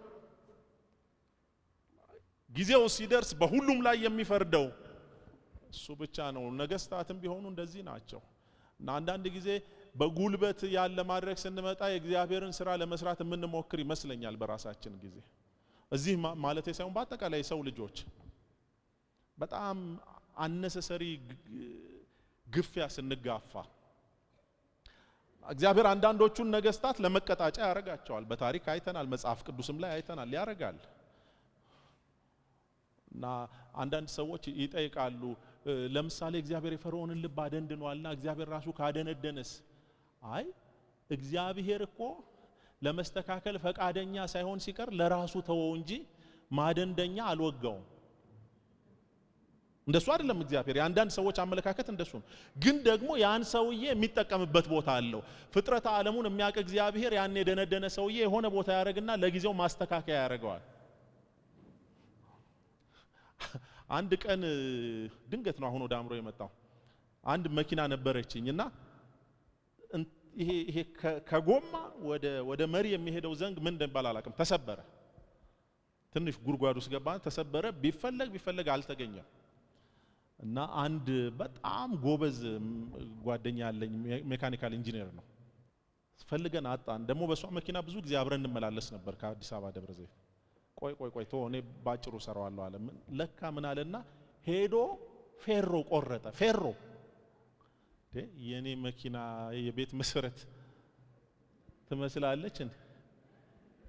ጊዜው ሲደርስ በሁሉም ላይ የሚፈርደው እሱ ብቻ ነው ነገስታትም ቢሆኑ እንደዚህ ናቸው እና አንዳንድ ጊዜ በጉልበት ያለ ማድረግ ስንመጣ የእግዚአብሔርን ስራ ለመስራት የምንሞክር ይመስለኛል በራሳችን ጊዜ እዚህ ማለት ሳይሆን በአጠቃላይ ሰው ልጆች በጣም አነሰሰሪ ግፍያ ስንጋፋ እግዚአብሔር አንዳንዶቹን ነገስታት ለመቀጣጫ ያረጋቸዋል በታሪክ አይተናል መጽሐፍ ቅዱስም ላይ አይተናል ያረጋል እና አንዳንድ ሰዎች ይጠይቃሉ ለምሳሌ እግዚአብሔር የፈርዖንን ልብ አደንድኗልና እግዚአብሔር ራሱ ካደነደነስ አይ እግዚአብሔር እኮ ለመስተካከል ፈቃደኛ ሳይሆን ሲቀር ለራሱ ተወው እንጂ ማደንደኛ አልወጋውም እንደሱ አይደለም እግዚአብሔር የአንዳንድ ሰዎች አመለካከት እንደሱ ነው ግን ደግሞ ያን ሰውዬ የሚጠቀምበት ቦታ አለው ፍጥረተ ዓለሙን የሚያውቅ እግዚአብሔር ያን የደነደነ ሰውዬ የሆነ ቦታ ያረግና ለጊዜው ማስተካከያ ያረጋዋል አንድ ቀን ድንገት ነው አሁን ወደ አምሮ የመጣው አንድ መኪና ነበረችኝና ይሄ ከጎማ ወደ መሪ የሚሄደው ዘንግ ምን እንደሚባል አላውቅም ተሰበረ ትንሽ ጉርጓድ ውስጥ ገባ ተሰበረ ቢፈለግ አልተገኘም እና አንድ በጣም ጎበዝ ጓደኛ ያለኝ ሜካኒካል ኢንጂነር ነው ፈልገን አጣን። ደግሞ በሷ መኪና ብዙ ጊዜ አብረን እንመላለስ ነበር ከአዲስ አበባ ደብረ ዘይት። ቆይ እኔ ባጭሩ ሰራዋለሁ አለ። ለካ ምን አለና ሄዶ ፌሮ ቆረጠ። ፌሮ የኔ መኪና የቤት መሰረት ትመስላለች እንዴ?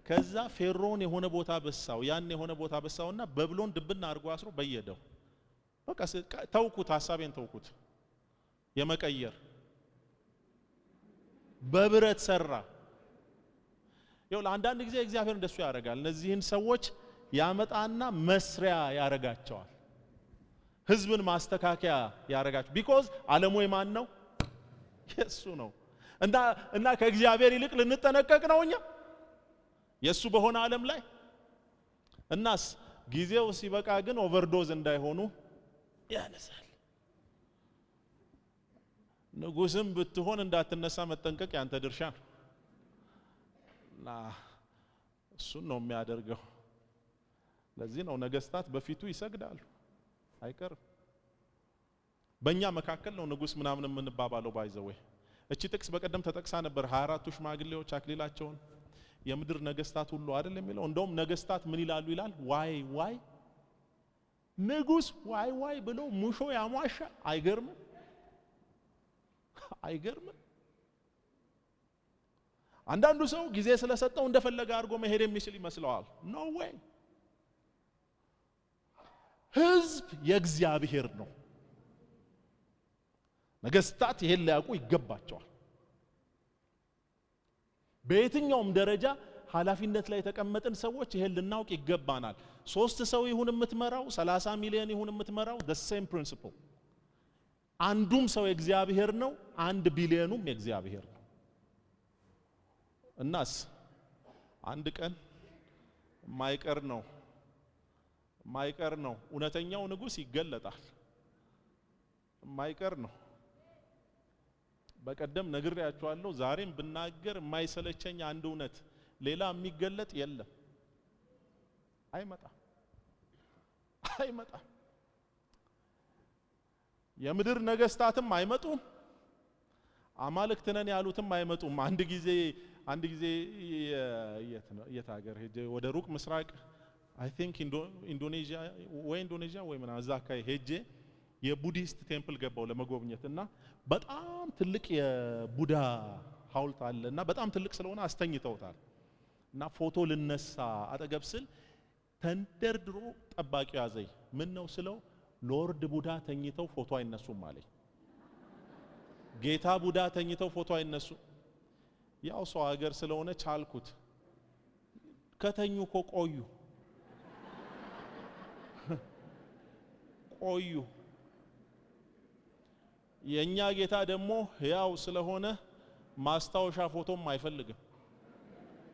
ከዛ ፌሮን የሆነ ቦታ በሳው፣ ያን የሆነ ቦታ በሳውና በብሎን ድብና አርጎ አስሮ በየደው። በቃ ተውኩት፣ ሐሳቤን ተውኩት። የመቀየር በብረት ሰራ። አንዳንድ ጊዜ እግዚአብሔር እንደሱ ያደርጋል። እነዚህን ሰዎች ያመጣና መስሪያ ያረጋቸዋል። ህዝብን ማስተካከያ ያረጋቸው። ቢኮዝ ዓለሙ የማን ነው? የሱ ነው። እና ከእግዚአብሔር ይልቅ ልንጠነቀቅ ነው እኛ የሱ በሆነ ዓለም ላይ። እናስ ጊዜው ሲበቃ ግን ኦቨርዶዝ እንዳይሆኑ ያነሳል። ንጉስም ብትሆን እንዳትነሳ መጠንቀቅ ያንተ ድርሻ ነው። እና እሱን ነው የሚያደርገው። ለዚህ ነው ነገስታት በፊቱ ይሰግዳሉ፣ አይቀርም። በእኛ መካከል ነው ንጉስ ምናምን የምንባባለው። ባይዘወይ እቺ ጥቅስ በቀደም ተጠቅሳ ነበር። 24ቱ ሽማግሌዎች አክሊላቸውን የምድር ነገስታት ሁሉ አይደል የሚለው። እንደውም ነገስታት ምን ይላሉ ይላል? ዋይ ንጉስ ዋይ ብሎ ሙሾ ያሟሻ። አይገርምም? አንዳንዱ ሰው ጊዜ ስለሰጠው እንደፈለገ አድርጎ መሄድ የሚችል ይመስለዋል። ኖ ዌይ። ህዝብ የእግዚአብሔር ነው። ነገስታት ይሄን ሊያውቁ ይገባቸዋል። በየትኛውም ደረጃ ኃላፊነት ላይ የተቀመጥን ሰዎች ይሄን ልናውቅ ይገባናል። 3 ሰው ይሁን የምትመራው፣ 30 ሚሊዮን ይሁን የምትመራው the same principle። አንዱም ሰው የእግዚአብሔር ነው፣ 1 ቢሊዮኑም የእግዚአብሔር ነው። እናስ አንድ ቀን ማይቀር ነው እውነተኛው ንጉስ ይገለጣል። ማይቀር ነው። በቀደም ነግሬያችኋለሁ። ዛሬም ብናገር የማይሰለቸኝ አንድ እውነት፣ ሌላ የሚገለጥ የለም። አይመጣም። የምድር ነገስታትም አይመጡም፣ አማልክት ነን ያሉትም አይመጡም። አንድ ጊዜ የት ሀገር ሄጄ ወደ ሩቅ ምስራቅ አይ ቲንክ ኢንዶኔዥያ ወይ ምናምን እዛ አካባቢ ሄጄ የቡዲስት ቴምፕል ገባው ለመጎብኘት እና በጣም ትልቅ የቡዳ ሐውልት አለና በጣም ትልቅ ስለሆነ አስተኝተውታል። እና ፎቶ ልነሳ አጠገብ ስል ተንደርድሮ ጠባቂው ያዘኝ። ምን ነው ስለው ሎርድ ቡዳ ተኝተው ፎቶ አይነሱም አለኝ። ጌታ ቡዳ ተኝተው ፎቶ አይነሱም። ያው ሰው ሀገር ስለሆነ ቻልኩት። ከተኙ እኮ ቆዩ። የኛ ጌታ ደግሞ ያው ስለሆነ ማስታወሻ ፎቶም አይፈልግም።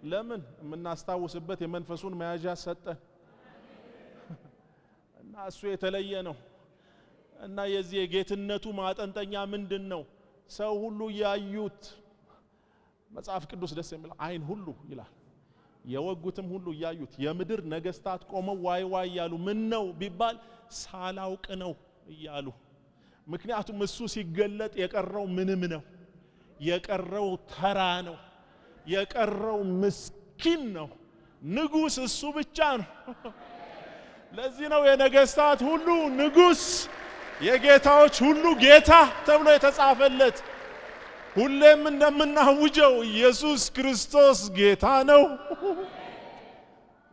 ለምን? የምናስታውስበት የመንፈሱን መያዣ ሰጠን እና እሱ የተለየ ነው። እና የዚህ የጌትነቱ ማጠንጠኛ ምንድነው? ሰው ሁሉ ያዩት። መጽሐፍ ቅዱስ ደስ የሚል አይን ሁሉ ይላል፣ የወጉትም ሁሉ ያዩት። የምድር ነገስታት ቆመው ዋይ ያሉ። ምን ነው ቢባል ሳላውቅ ነው እያሉ። ምክንያቱም እሱ ሲገለጥ የቀረው ምንም ነው፣ የቀረው ተራ ነው፣ የቀረው ምስኪን ነው። ንጉስ እሱ ብቻ ነው። ለዚህ ነው የነገስታት ሁሉ ንጉስ፣ የጌታዎች ሁሉ ጌታ ተብሎ የተጻፈለት። ሁሌም እንደምናውጀው ኢየሱስ ክርስቶስ ጌታ ነው።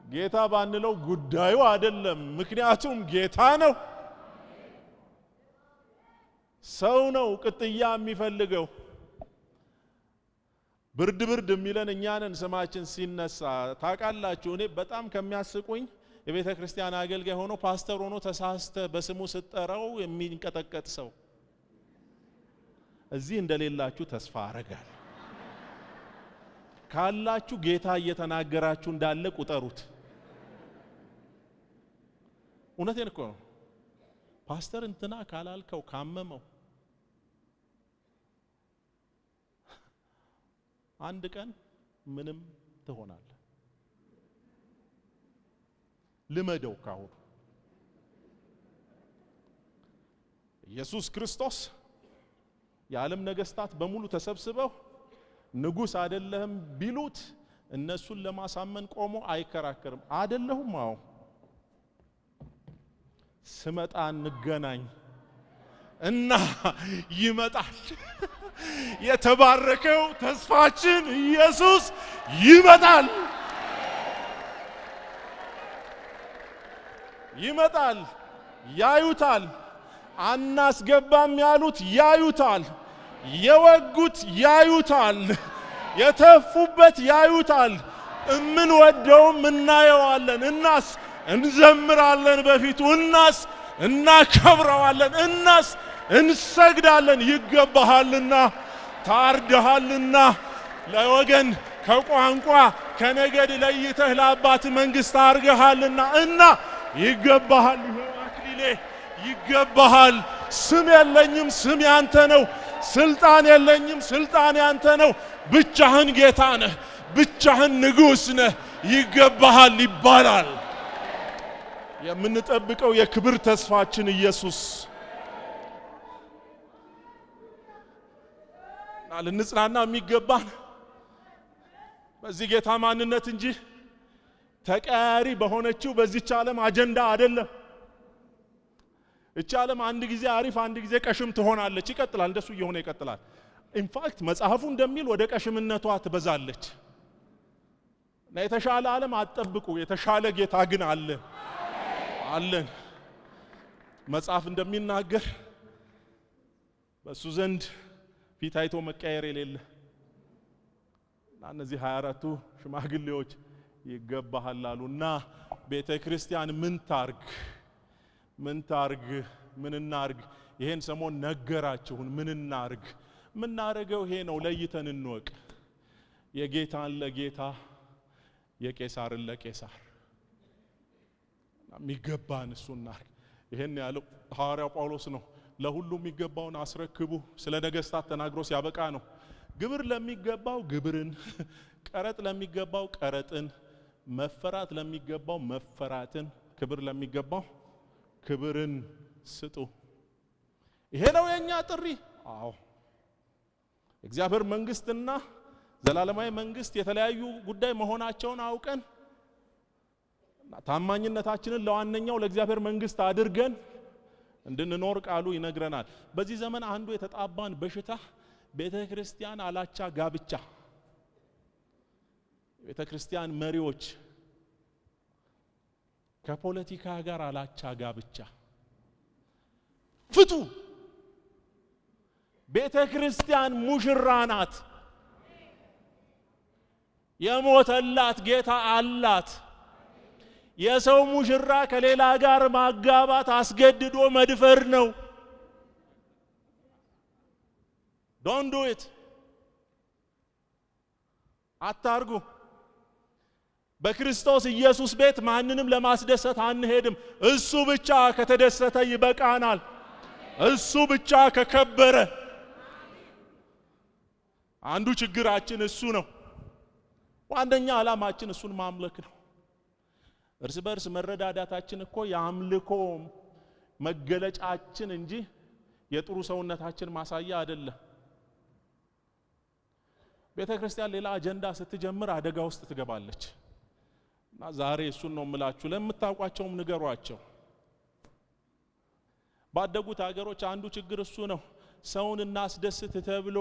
ጌታ ባንለው ጉዳዩ አይደለም፣ ምክንያቱም ጌታ ነው። ሰው ነው ቅጥያ የሚፈልገው። ብርድ የሚለን እኛንን ስማችን ሲነሳ ታውቃላችሁ። እኔ በጣም ከሚያስቁኝ የቤተ ክርስቲያን አገልጋይ ሆኖ ፓስተር ሆኖ ተሳስተ በስሙ ስትጠራው የሚንቀጠቀጥ ሰው። እዚህ እንደሌላችሁ ተስፋ አረጋለሁ። ካላችሁ ጌታ እየተናገራችሁ እንዳለ ቁጠሩት። እውነቴን እኮ ነው። ፓስተር እንትና ካላልከው ካመመው አንድ ቀን ምንም ትሆናለህ። ልመደው ካሁን። ኢየሱስ ክርስቶስ የዓለም ነገስታት በሙሉ ተሰብስበው ንጉስ አይደለህም ቢሉት እነሱን ለማሳመን ቆሞ አይከራከርም። አይደለሁም አዎ ስመጣ እንገናኝ እና ይመጣል። የተባረከው ተስፋችን ኢየሱስ ይመጣል። ይመጣል። ያዩታል። አናስገባም ያሉት ያዩታል። የወጉት ያዩታል። የተፉበት ያዩታል። እምንወደውም እናየዋለን። እናስ እንዘምራለን በፊቱ። እናስ እናከብረዋለን። እናስ እንሰግዳለን። ይገባሃልና ታርደሃልና ለወገን ከቋንቋ ከነገድ ለይተህ ለአባት መንግስት አርገሃልና እና ይገባሃል። አክሊሌ ይገባሃል። ስም የለኝም ስም ያንተ ነው። ስልጣን የለኝም ስልጣን ያንተ ነው። ብቻህን ጌታ ነህ። ብቻህን ንጉስ ነህ። ይገባሃል ይባላል። የምንጠብቀው የክብር ተስፋችን ኢየሱስ ልንጽናና የሚገባን በዚህ ጌታ ማንነት እንጂ ተቀያሪ በሆነችው በዚህች ዓለም አጀንዳ አይደለም። እቺ ዓለም አንድ ጊዜ አሪፍ አንድ ጊዜ ቀሽም ትሆናለች። ይቀጥላል። እንደሱ እየሆነ ይቀጥላል። ኢንፋክት መጽሐፉ እንደሚል ወደ ቀሽምነቷ ትበዛለች። እና የተሻለ ዓለም አትጠብቁ። የተሻለ ጌታ ግን አለን። መጽሐፍ እንደሚናገር በሱ ዘንድ ፊት አይቶ መቀየር የሌለ እና እነዚህ 24ቱ ሽማግሌዎች ይገባሃል አሉና ቤተ ክርስቲያን ምን ታርግ ምን እናርግ? ይሄን ሰሞን ነገራችሁን። ምን እናርግ? ምን እናረገው ይሄ ነው። ለይተን እንወቅ። የጌታን ለጌታ የቄሳርን ለቄሳር የሚገባን እሱ እናርግ። ይሄን ያለው ሐዋርያው ጳውሎስ ነው። ለሁሉም የሚገባውን አስረክቡ ስለ ነገስታት ተናግሮ ሲያበቃ ነው። ግብር ለሚገባው ግብርን፣ ቀረጥ ለሚገባው ቀረጥን፣ መፈራት ለሚገባው መፈራትን፣ ክብር ለሚገባው ክብርን ስጡ። ይሄ ነው የኛ ጥሪ። አዎ እግዚአብሔር መንግስትና ዘላለማዊ መንግስት የተለያዩ ጉዳይ መሆናቸውን አውቀን ታማኝነታችንን ለዋነኛው ለእግዚአብሔር መንግስት አድርገን እንድንኖር ቃሉ ይነግረናል። በዚህ ዘመን አንዱ የተጣባን በሽታ ቤተክርስቲያን አላቻ ጋብቻ፣ ቤተክርስቲያን መሪዎች ከፖለቲካ ጋር አላቻ ጋብቻ ፍቱ። ቤተክርስቲያን ሙሽራ ናት። የሞተላት ጌታ አላት። የሰው ሙሽራ ከሌላ ጋር ማጋባት አስገድዶ መድፈር ነው። ዶንት ዱ ኢት። አታርጉ። በክርስቶስ ኢየሱስ ቤት ማንንም ለማስደሰት አንሄድም። እሱ ብቻ ከተደሰተ ይበቃናል። እሱ ብቻ ከከበረ። አንዱ ችግራችን እሱ ነው። ዋነኛ ዓላማችን እሱን ማምለክ ነው። እርስ በርስ መረዳዳታችን እኮ የአምልኮ መገለጫችን እንጂ የጥሩ ሰውነታችን ማሳያ አይደለም። ቤተክርስቲያን ሌላ አጀንዳ ስትጀምር አደጋ ውስጥ ትገባለች። እና ዛሬ እሱን ነው የምላችሁ። ለምታውቋቸውም ንገሯቸው። ባደጉት ሀገሮች አንዱ ችግር እሱ ነው። ሰውን እናስደስት ተብሎ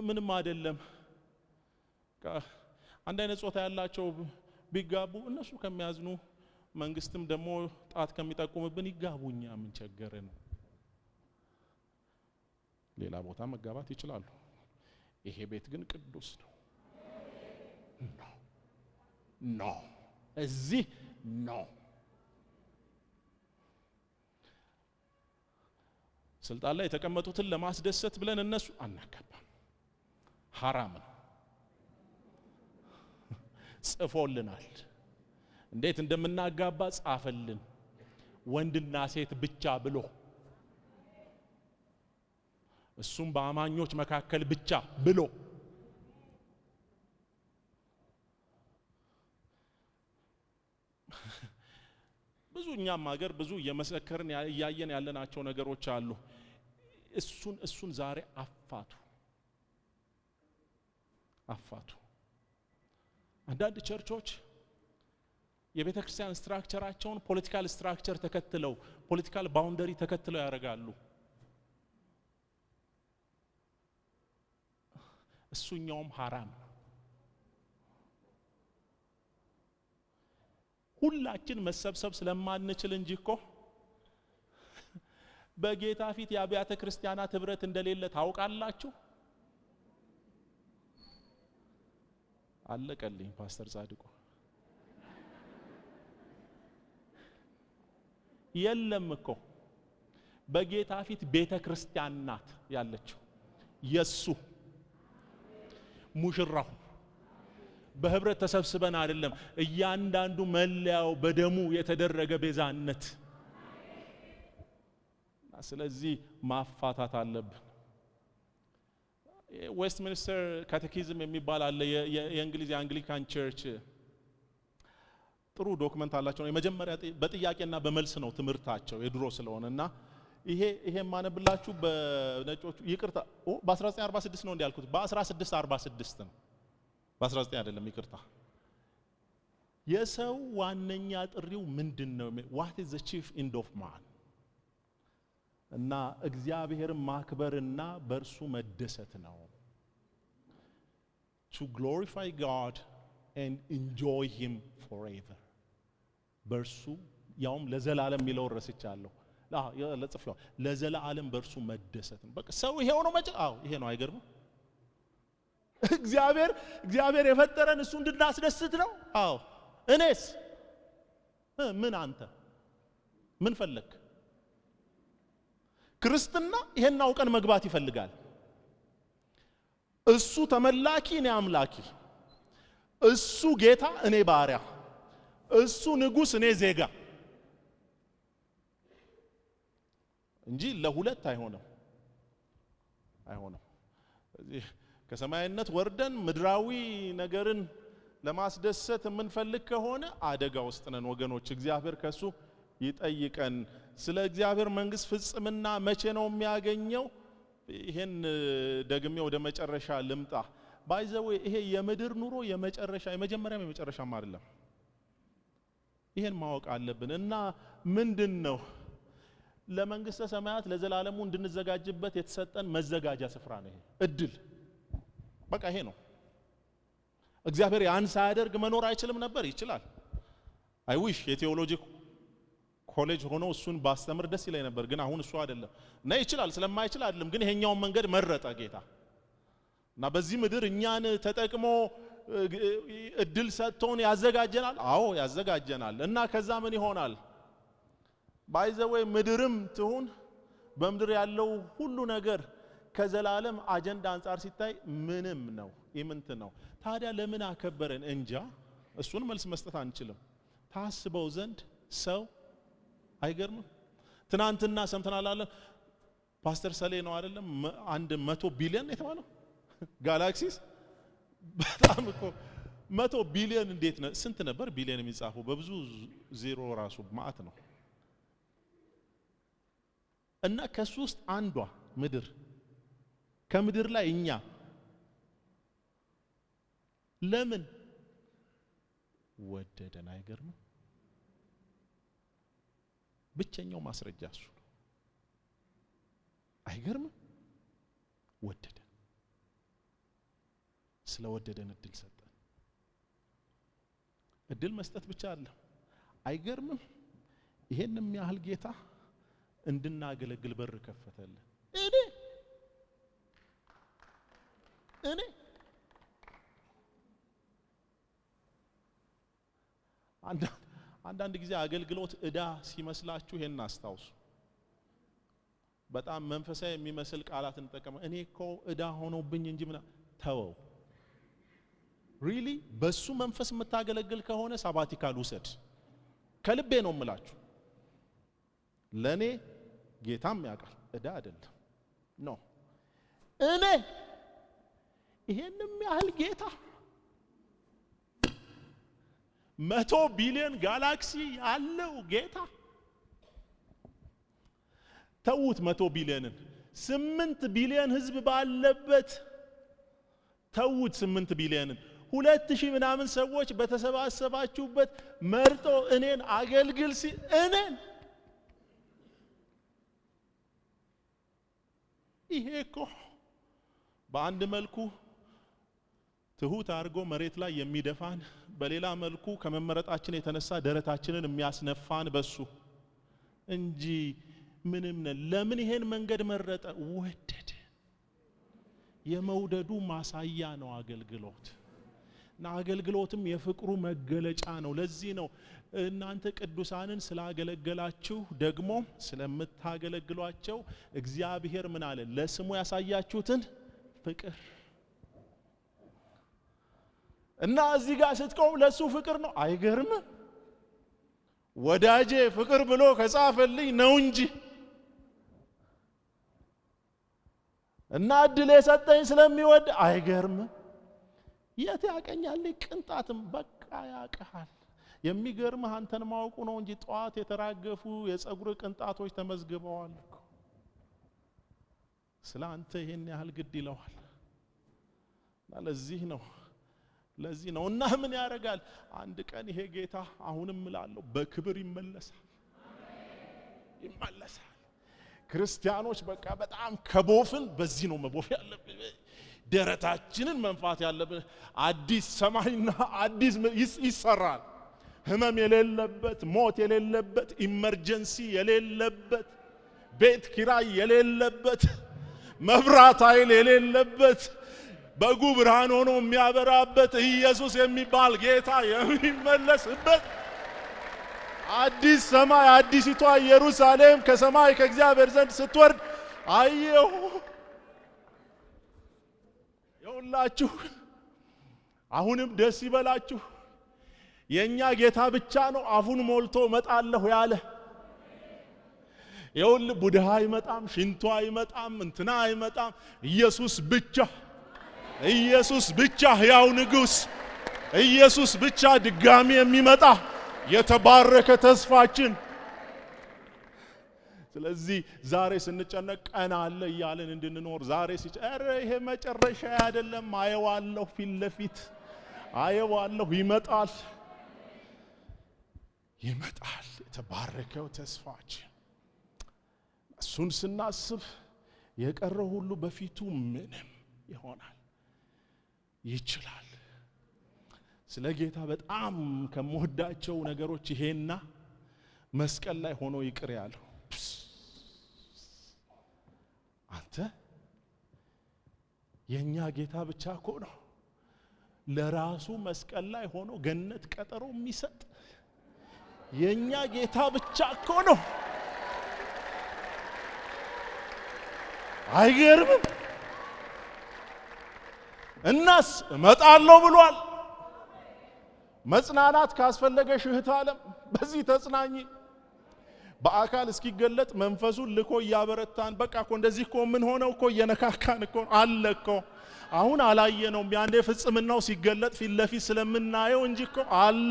ምንም አይደለም። አንድ አይነት ጾታ ያላቸው ቢጋቡ እነሱ ከሚያዝኑ መንግስትም ደግሞ ጣት ከሚጠቁምብን ይጋቡኛ ምን ቸገረን? ሌላ ቦታ መጋባት ይችላሉ። ይሄ ቤት ግን ቅዱስ ነው። ኖ እዚህ ኖ። ስልጣን ላይ የተቀመጡትን ለማስደሰት ብለን እነሱ አናጋባም። ሐራም ነው። ጽፎልናል። እንዴት እንደምናጋባ ጻፈልን። ወንድና ሴት ብቻ ብሎ እሱም በአማኞች መካከል ብቻ ብሎ ብዙ እኛም ሀገር ብዙ የመሰከርን ያያየን ያለናቸው ነገሮች አሉ። እሱን ዛሬ አፋቱ። አፋቱ። አንዳንድ ቸርቾች የቤተ ክርስቲያን ስትራክቸራቸውን ፖለቲካል ስትራክቸር ተከትለው ፖለቲካል ባውንደሪ ተከትለው ያደርጋሉ። እሱኛውም ሐራም። ሁላችን መሰብሰብ ስለማንችል እንጂ እኮ በጌታ ፊት የአብያተ ክርስቲያናት ህብረት እንደሌለ ታውቃላችሁ። አለቀልኝ ፓስተር ጻድቁ። የለም እኮ በጌታ ፊት ቤተ ክርስቲያን ናት ያለችው፣ የሱ ሙሽራው። በህብረት ተሰብስበን አይደለም፣ እያንዳንዱ መለያው በደሙ የተደረገ ቤዛነት። ስለዚህ ማፋታት አለብን። ዌስትሚኒስተር ካቴኪዝም የሚባል አለ፣ የእንግሊዝ አንግሊካን ቸርች ጥሩ ዶክመንት አላቸው። የመጀመሪያ በጥያቄና በመልስ ነው ትምህርታቸው የድሮ ስለሆነና ይሄ ማነብላችሁ በነጮቹ ይቅርታ በ1946 ነው እንዲያልኩት፣ በ1646 ነው፣ በ19 አይደለም ይቅርታ። የሰው ዋነኛ ጥሪው ምንድነው? what is the chief end of man? እና እግዚአብሔርን ማክበርና በእርሱ መደሰት ነው። to glorify God and enjoy him forever። በእርሱ ያውም ለዘላለም የሚለው ረስቻለሁ፣ ለጽፈው ለዘላለም በእርሱ መደሰት ነው። በቃ ሰው ይሄው ነው ይሄ ነው። አይገርም? እግዚአብሔር የፈጠረን እሱ እንድናስደስት ነው። እኔስ ምን አንተ ምን ፈለክ? ክርስትና ይሄን አውቀን መግባት ይፈልጋል። እሱ ተመላኪ እኔ አምላኪ፣ እሱ ጌታ እኔ ባሪያ፣ እሱ ንጉስ እኔ ዜጋ እንጂ ለሁለት አይሆንም። ስለዚህ ከሰማይነት ወርደን ምድራዊ ነገርን ለማስደሰት የምንፈልግ ከሆነ አደጋ ውስጥ ነን ወገኖች። እግዚአብሔር ከሱ ይጠይቀን። ስለ እግዚአብሔር መንግስት ፍጽምና መቼ ነው የሚያገኘው? ይሄን ደግሜ ወደ መጨረሻ ልምጣ። ባይዘው ይሄ የምድር ኑሮ የመጀመሪያም የመጨረሻም አይደለም። ይሄን ማወቅ አለብን። እና ምንድነው ለመንግስተ ሰማያት ለዘላለሙ እንድንዘጋጅበት የተሰጠን መዘጋጃ ስፍራ ነው። ይሄ እድል በቃ ይሄ ነው። እግዚአብሔር ያን ሳያደርግ መኖር አይችልም ነበር? ይችላል። አይ ዊሽ የቴዎሎጂ ኮሌጅ ሆኖ እሱን ባስተምር ደስ ይለኝ ነበር፣ ግን አሁን እሱ አይደለም እና ይችላል። ስለማይችል አይደለም፣ ግን ይሄኛውን መንገድ መረጠ ጌታ እና በዚህ ምድር እኛን ተጠቅሞ እድል ሰጥቶን ያዘጋጀናል። አዎ ያዘጋጀናል። እና ከዛ ምን ይሆናል? ባይዘወይ ምድርም ትሁን በምድር ያለው ሁሉ ነገር ከዘላለም አጀንዳ አንፃር ሲታይ ምንም ነው፣ ኢምንት ነው። ታዲያ ለምን አከበረን? እንጃ። እሱን መልስ መስጠት አንችልም። ታስበው ዘንድ ሰው አይገርምም? ትናንትና ሰምተናል አለ ፓስተር ሰሌ ነው አይደለም 100 ቢሊዮን የተባለው ጋላክሲስ። በጣም እኮ 100 ቢሊዮን እንዴት ነው? ስንት ነበር ቢሊዮን የሚጻፈው? በብዙ ዜሮ ራሱ ማአት ነው። እና ከሱ ውስጥ አንዷ ምድር፣ ከምድር ላይ እኛ ለምን ወደደን? አይገርምም? ብቸኛው ማስረጃ እሱ ነው። አይገርምም? ወደደን። ስለወደደን እድል ሰጠን። እድል መስጠት ብቻ አለ። አይገርምም? ይሄንም ያህል ጌታ እንድናገለግል በር ከፈተልን። እኔ አንዳንድ ጊዜ አገልግሎት ዕዳ ሲመስላችሁ ይሄን አስታውሱ። በጣም መንፈሳዊ የሚመስል ቃላት እንጠቀም። እኔ እኮ ዕዳ ሆኖብኝ እንጂ ምን ተወው። ሪሊ በሱ መንፈስ የምታገለግል ከሆነ ሳባቲካል ውሰድ። ከልቤ ነው የምላችሁ። ለኔ ጌታም ያውቃል ዕዳ አይደለም ነው። እኔ ይሄንም ያህል ጌታ 100 ቢሊዮን ጋላክሲ ያለው ጌታ ተውት 100 ቢሊዮንን 8 ቢሊዮን ህዝብ ባለበት ተውት 8 ቢሊዮንን 2000 ምናምን ሰዎች በተሰባሰባችሁበት መርጦ እኔን አገልግል ሲል እኔን ይሄ እኮ በአንድ መልኩ ትሁት አድርጎ መሬት ላይ የሚደፋን በሌላ መልኩ ከመመረጣችን የተነሳ ደረታችንን የሚያስነፋን በሱ እንጂ ምንም ነው። ለምን ይሄን መንገድ መረጠ? ወደደ። የመውደዱ ማሳያ ነው አገልግሎት። እና አገልግሎትም የፍቅሩ መገለጫ ነው። ለዚህ ነው እናንተ ቅዱሳንን ስላገለገላችሁ ደግሞ ስለምታገለግሏቸው እግዚአብሔር ምን አለ? ለስሙ ያሳያችሁትን ፍቅር እና እዚህ ጋር ስትቆም ለሱ ፍቅር ነው። አይገርም? ወዳጄ ፍቅር ብሎ ከጻፈልኝ ነው እንጂ እና እድል የሰጠኝ ስለሚወድ አይገርም? የት ያቀኛል? ቅንጣትም በቃ ያቀሃል። የሚገርምህ አንተን ማወቁ ነው እንጂ ጧት የተራገፉ የጸጉር ቅንጣቶች ተመዝግበዋል እኮ ስላንተ ይሄን ያህል ግድ ይለዋል። ለዚህ ነው እና ምን ያደርጋል? አንድ ቀን ይሄ ጌታ አሁንም እላለሁ በክብር ይመለሳል። ክርስቲያኖች በቃ በጣም ከቦፍን በዚህ ነው መቦፍ ያለብን። ደረታችንን መንፋት ያለብን። አዲስ ሰማይና አዲስ ይሰራል። ህመም የሌለበት፣ ሞት የሌለበት፣ ኢመርጀንሲ የሌለበት፣ ቤት ኪራይ የሌለበት፣ መብራት ኃይል የሌለበት፣ በጉ ብርሃን ሆኖ የሚያበራበት ኢየሱስ የሚባል ጌታ የሚመለስበት አዲስ ሰማይ አዲሲቷ ኢየሩሳሌም ከሰማይ ከእግዚአብሔር ዘንድ ስትወርድ አየሁ። ይሁንላችሁ አሁንም ደስ ይበላችሁ። የኛ ጌታ ብቻ ነው አፉን ሞልቶ መጣለሁ ያለ። ይሁን ቡድሃ አይመጣም፣ ሽንቶ አይመጣም፣ እንትና አይመጣም። ኢየሱስ ብቻ ሕያው ንጉሥ፣ ኢየሱስ ብቻ ድጋሚ የሚመጣ የተባረከ ተስፋችን። ስለዚህ ዛሬ ስንጨነቅ ቀና አለ እያለን እንድንኖር ዛሬ ሲጨረ ይሄ መጨረሻ አይደለም፣ አየዋለሁ፣ ፊት ለፊት አየዋለሁ፣ ይመጣል የተባረከው ተስፋችን። እሱን ስናስብ የቀረው ሁሉ በፊቱ ምንም ይሆናል፣ ይችላል። ስለ ጌታ በጣም ከምወዳቸው ነገሮች ይሄና መስቀል ላይ ሆኖ ይቅር ያለው አንተ የኛ ጌታ ብቻ እኮ ነው ለራሱ መስቀል ላይ ሆኖ ገነት ቀጠሮ የሚሰጥ። የኛ ጌታ ብቻ እኮ ነው። አይገርምም? እናስ እመጣለሁ ብሏል። መጽናናት ካስፈለገሽ እህት ዓለም በዚህ ተጽናኚ። በአካል እስኪገለጥ መንፈሱን ልኮ እያበረታን በቃ እኮ እንደዚህ እኮ ምን ሆነው እኮ እየነካካን እኮ አለ እኮ። አሁን አላየነውም፣ ያንዴ ፍጽምናው ሲገለጥ ፊት ለፊት ስለምናየው እንጂ እኮ አለ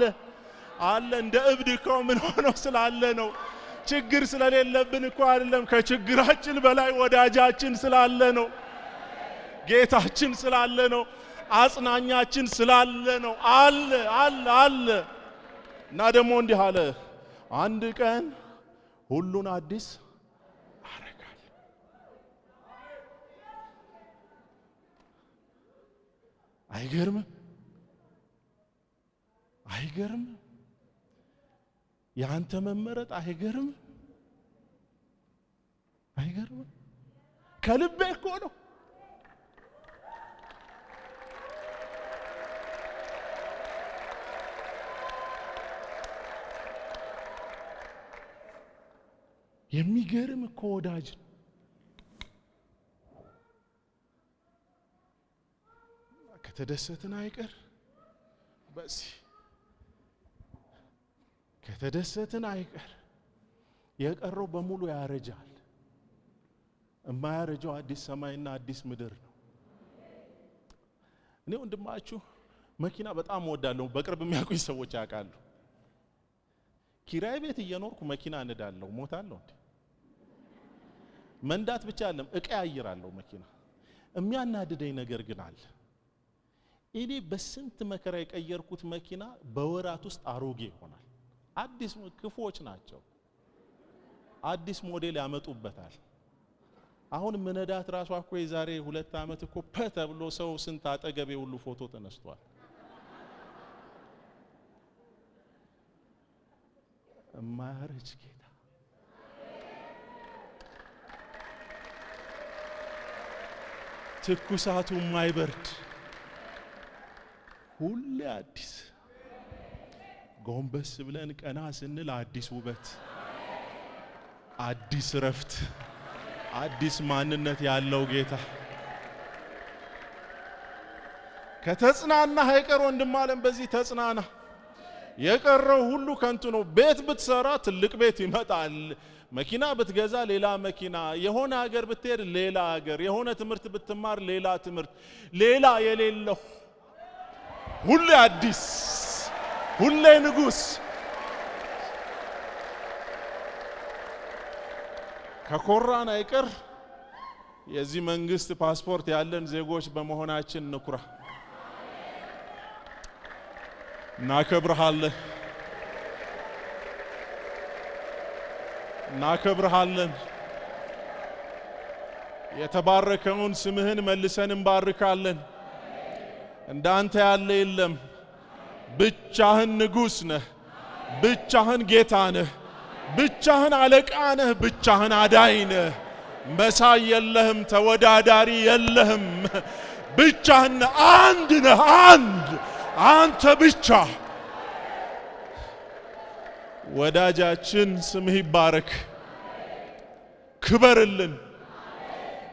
እንደ እብድ እኮ ምን ሆነው ስላለ ነው። ችግር ስለሌለብን እኮ አይደለም። ከችግራችን በላይ ወዳጃችን ስላለ ነው። ጌታችን ስላለ ነው። አጽናኛችን ስላለ ነው። አለ እና ደግሞ እንዲህ አለ፣ አንድ ቀን ሁሉን አዲስ አረጋለሁ። አይገርም? ያንተ መመረጥ አይገርም? ከልቤ እኮ ነው። የሚገርም እኮ ወዳጅ ከተደሰትን አይቀር በዚህ ከተደሰትን አይቀር የቀረው በሙሉ ያረጃል። የማያረጀው አዲስ ሰማይና አዲስ ምድር ነው። እኔ ወንድማችሁ መኪና በጣም ወዳለሁ። በቅርብ የሚያውቁኝ ሰዎች ያውቃሉ። ኪራይ ቤት እየኖርኩ መኪና እንዳለው ሞታለሁ። መንዳት ብቻ አይደለም እቀያይራለሁ መኪና። የሚያናድደኝ ነገር ግን አለ። እኔ በስንት መከራ የቀየርኩት መኪና በወራት ውስጥ አሮጌ ይሆናል። አዲስ ክፎች ናቸው። አዲስ ሞዴል ያመጡበታል። አሁን ምንዳት ራሷ እኮ የዛሬ 2 ዓመት እኮ ተብሎ ሰው ስንት አጠገቤ ሁሉ ፎቶ ተነስቷል። እማያረጅ ጌታ ትኩሳቱ የማይበርድ ሁሌ አዲስ ጎንበስ ብለን ቀና ስንል አዲስ ውበት፣ አዲስ ረፍት፣ አዲስ ማንነት ያለው ጌታ ከተጽናና አይቀር ወንድም ዓለም በዚህ ተጽናና። የቀረው ሁሉ ከንቱ ነው። ቤት ብትሰራ ትልቅ ቤት ይመጣል። መኪና ብትገዛ ሌላ መኪና፣ የሆነ ሀገር ብትሄድ ሌላ ሀገር፣ የሆነ ትምህርት ብትማር ሌላ ትምህርት፣ ሌላ የሌለው ሁሌ አዲስ፣ ሁሌ ንጉስ። ከኮራን አይቀር የዚህ መንግስት ፓስፖርት ያለን ዜጎች በመሆናችን ንኩራ። እናከብርሃለን፣ እናከብርሃለን። የተባረከውን ስምህን መልሰን እንባርካለን። እንዳንተ ያለ የለም። ብቻህን ንጉስ ነህ፣ ብቻህን ጌታ ነህ፣ ብቻህን አለቃ ነህ፣ ብቻህን አዳኝ ነህ። መሳይ የለህም፣ ተወዳዳሪ የለህም። ብቻህን አንድ ነህ፣ አንድ አንተ ብቻ። ወዳጃችን ስምህ ይባረክ፣ ክበርልን።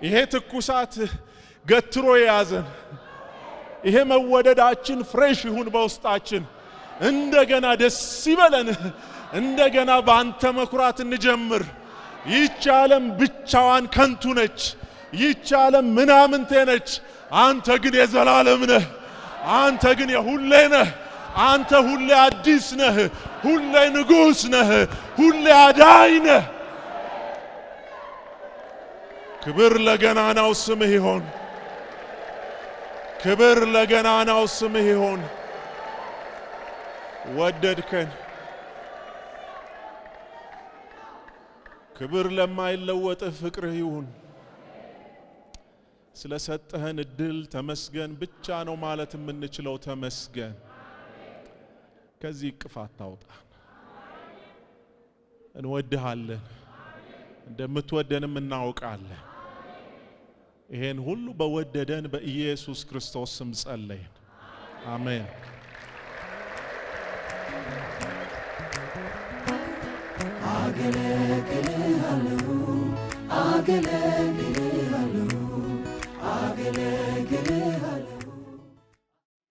ይሄ ትኩሳት ገትሮ የያዘን ይሄ መወደዳችን ፍሬሽ ይሁን በውስጣችን። እንደገና ደስ ይበለን፣ እንደገና በአንተ መኩራት እንጀምር። ይህች ዓለም ብቻዋን ከንቱ ነች፣ ይህች ዓለም ምናምንቴ ነች። አንተ ግን የዘላለም ነህ፣ አንተ ግን የሁሌ ነህ። አንተ ሁሌ አዲስ ነህ፣ ሁሌ ንጉስ ነህ፣ ሁሌ አዳኝ ነህ። ክብር ለገናናው ስምህ ይሆን፣ ክብር ለገናናው ስምህ ይሆን። ወደድከን፣ ክብር ለማይለወጥ ፍቅርህ ይሁን። ስለሰጠህን እድል ተመስገን ብቻ ነው ማለት የምንችለው። ተመስገን። ከዚህ ቅፋት ታውጣን። እንወድሃለን፣ እንደምትወደንም እናውቃለን። ይሄን ሁሉ በወደደን በኢየሱስ ክርስቶስ ስም ጸለይን፣ አሜን። አገለግልሃለሁ፣ አገለግልሃለሁ፣ አገለግልሃለሁ